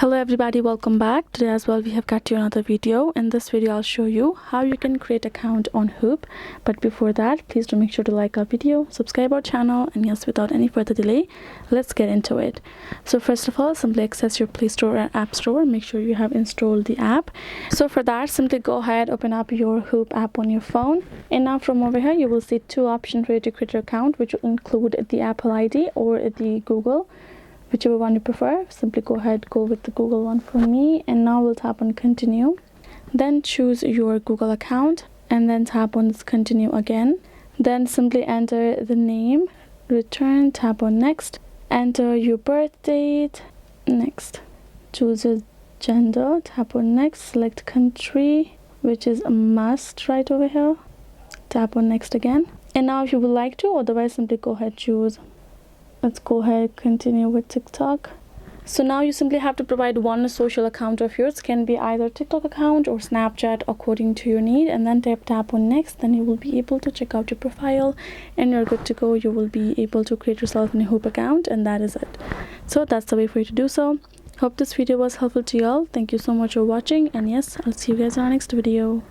Hello everybody, welcome back. Today as well we have got you another video. In this video I'll show you how you can create account on Hoop. But before that, please do make sure to like our video, subscribe our channel, and yes, without any further delay, let's get into it. So first of all, simply access your Play Store or App Store. Make sure you have installed the app. So for that, simply go ahead, open up your Hoop app on your phone, and now from over here you will see two options for you to create your account, which will include the Apple ID or the Google, whichever one you prefer. Simply go ahead, go with the Google one for me, and now we'll tap on continue. Then choose your Google account and then tap on continue again. Then simply enter the name, return, tap on next, enter your birth date, next, choose your gender, tap on next, select country, which is a must right over here, tap on next again. And now if you would like to, otherwise simply go ahead, choose, let's go ahead, continue with TikTok. So now you simply have to provide one social account of yours. Can be either TikTok account or Snapchat according to your need, and then tap on next. Then you will be able to check out your profile and you're good to go. You will be able to create yourself a Hoop account, and that is it. So that's the way for you to do so. Hope this video was helpful to y'all. Thank you so much for watching, and yes, I'll see you guys in our next video.